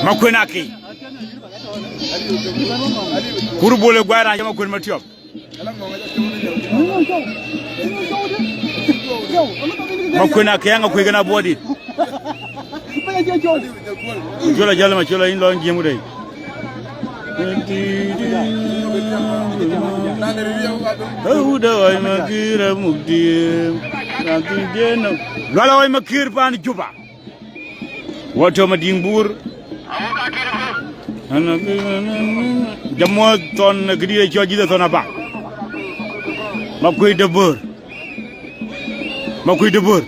Makwenaki. Kurubole gwara jama kwen matiop. Makwenaki Angakuei gana Aboudit. Jola jala machola in long game day. Oh, da makira mukdi. Lala makir pan juba. Wato madingbur. Jamo ton gidi choji da tona ba. Makuei debur. Makuei debur.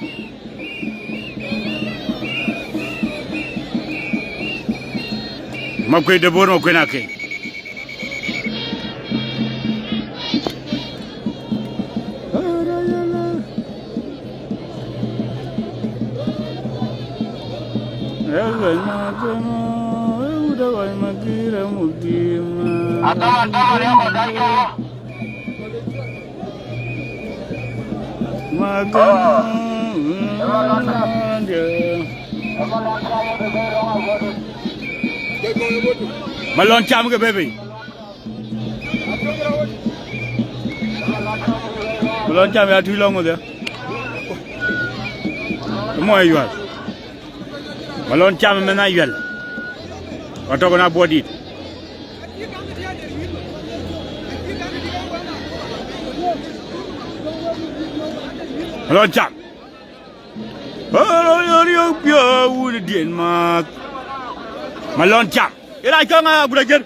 Makuei debur makwenaki. Malon cham ke baby. Malon cham ya too long there. Come on, you are. Malon cham mena yuel. Wato gana Aboudit. Malon cham. Oh, pia wood Denmark. Malon cham. Ira kanga burajer.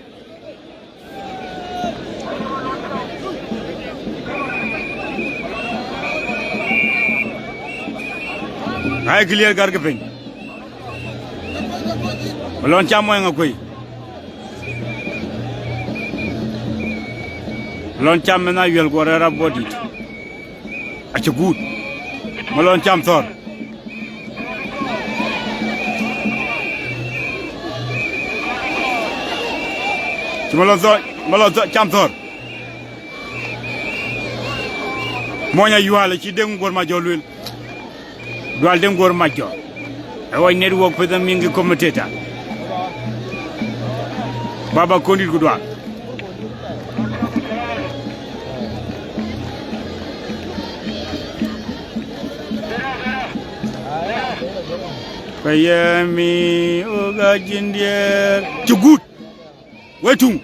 Hai clear karke pin. Malon cham mo Angakuei. Malon cham mena yuel gorera Aboudit. Acha good. Malon cham thor. Malon cham thor. Monya yuale ci dem gor ma jolul. Dual dem gor ma jo. Awai network for the mingi commentator. Baba kondit gudwa. Payami oga jindier. Chugut. Wetung.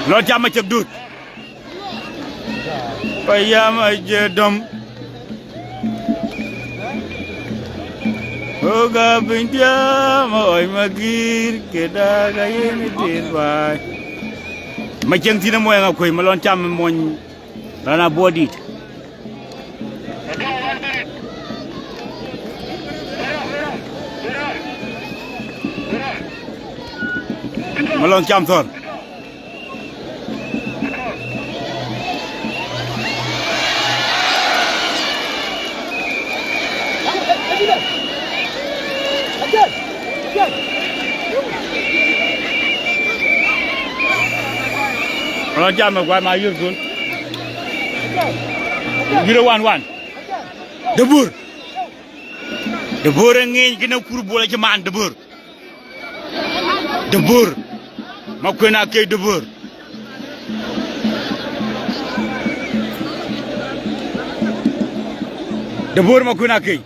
Lo jama cebdut. Payama jedom. Oga bintia moy magir keda gayeni dirbai. Macam tina moy Angakuei malon cham mon rana Aboudit. Malon cham thor. Malon cham ma ma yur kun. 0-1-1. Debur. Debur ngin kena kurbola jaman debur. Debur. Makwenaki debur. Debur makwenaki.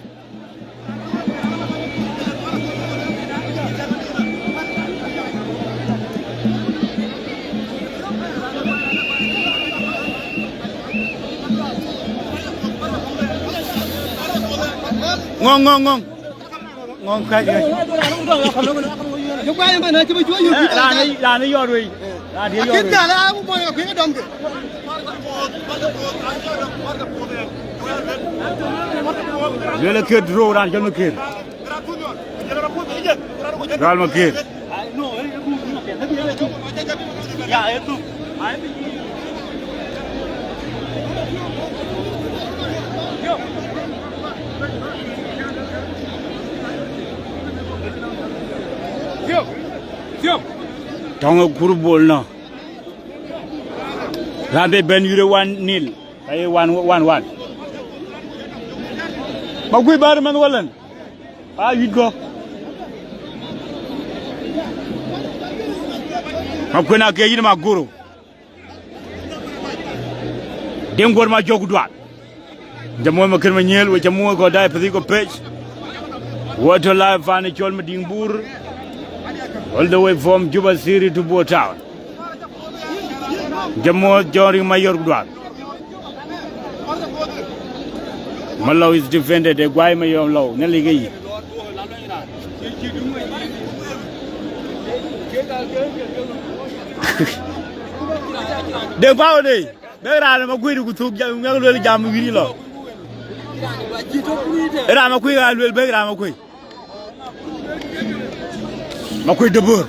Ngong khai kìa. Là nó do rồi. Là đi do rồi. Cả là cũng mọi người khuyến cái đồng kìa. Giờ là kia draw ra cho nó kia. Ra mà kia. Trong group ball no. Rambe ben 1-0. Ay 1-1. Magui bar man walan. You go. Magui na kaya ma guru. Dem gor ma jogu dwa. Jamu ma kirma nyel we jamu go dai pati go page. Water life fani chol ma dingbur. All the way from Juba City to Bo Town. Jamu joring ma yor dwa. Malo is defended the guy may on low, Nelly. The body, there are a good to jam with you. Ramakui, I will beg Ramakui. Makui de Boer.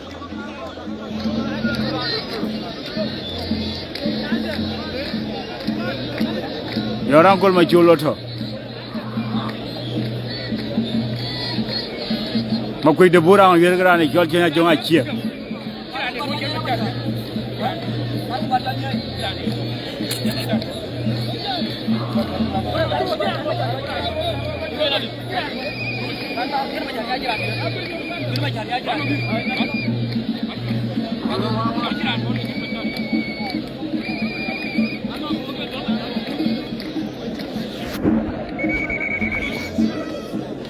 Your uncle, my Joloto. Makui de Boer on your granny, Georgia Jonga cheer.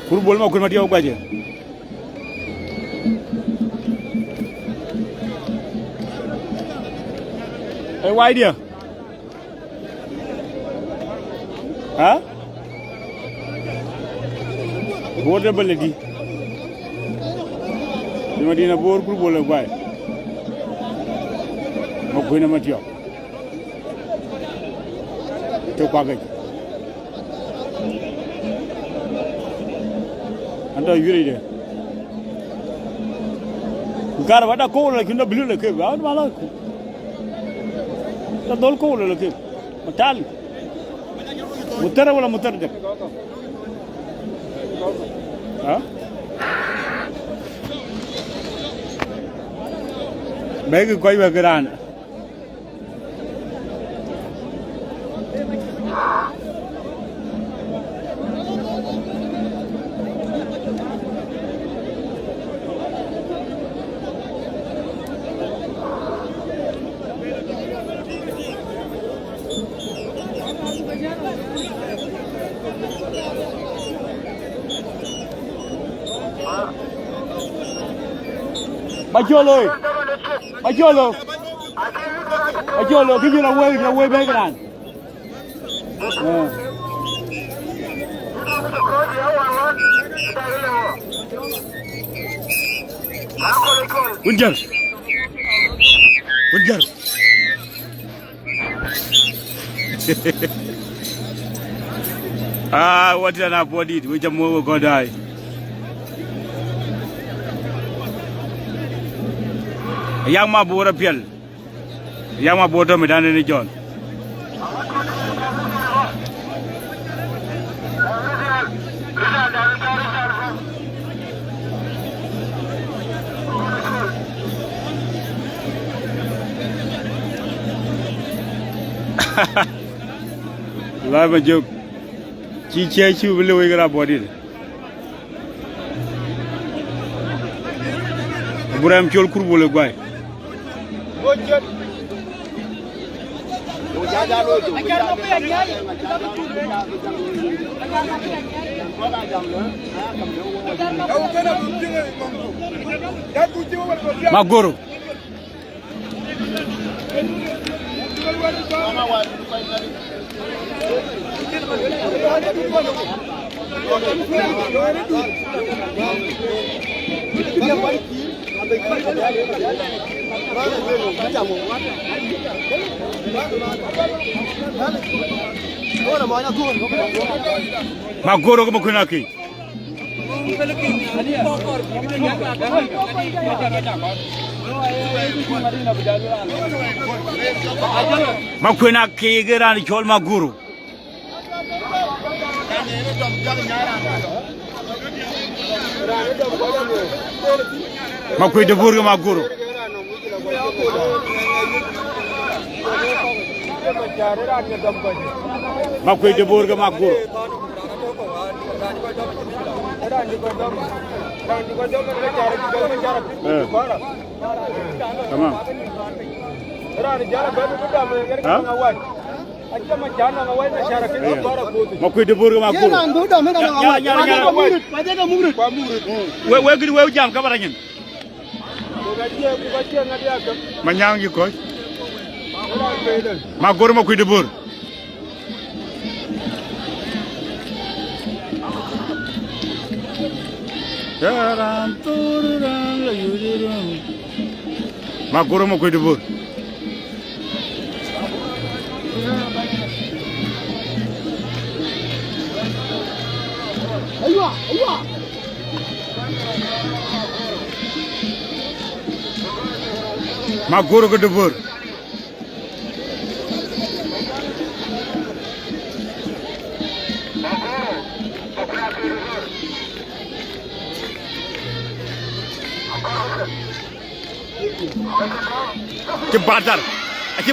Kuru bol ma kuru mati au kaje. Hey, why dear? Huh? What ability? You might in a board group or a guy. Makwina Matio. To Paget. And you read it. Got what a cold like in the blue like it. Out my the dol cold like it. Matal. Mutara or a mutar. Huh? Make it quite a grand. Majolo, give you a way back on. Good girl. Good girl. What an Aboudit, which a move going to die. Young ma bora piel. Young ma bora me dane ni John. Live a joke. Chi will we grab body. Buram chol kurbole guy. Magoro. Magoro como kunaki. Makunaki gerani chol maguru. Makui de burga maguru. Makui de burga maguru. Tamam. Ma koy debor ma ko. We gidi we jam ka bara ngin. Ma ñangi ko. Ma gor ma koy debor. Ma gor ma koy debor. Ma goro ko debor ci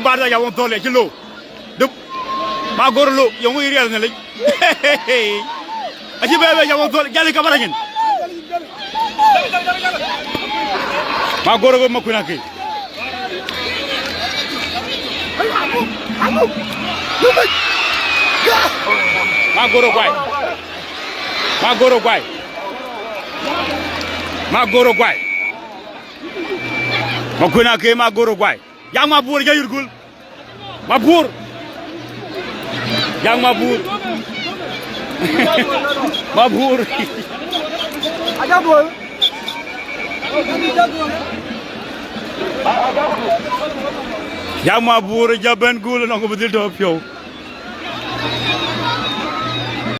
badar ya won tole ci lo de ma goro lo yo ngi real na lay ci bebe ya won tole gali ka bara ngeen ma goro ko makuna kay ma goro kwai makuna ke ma goro kwai yang ma bur jayur gul ma bur yang ma bur ma bur aja bur yang ma bur jaban gul no ko budil do pyo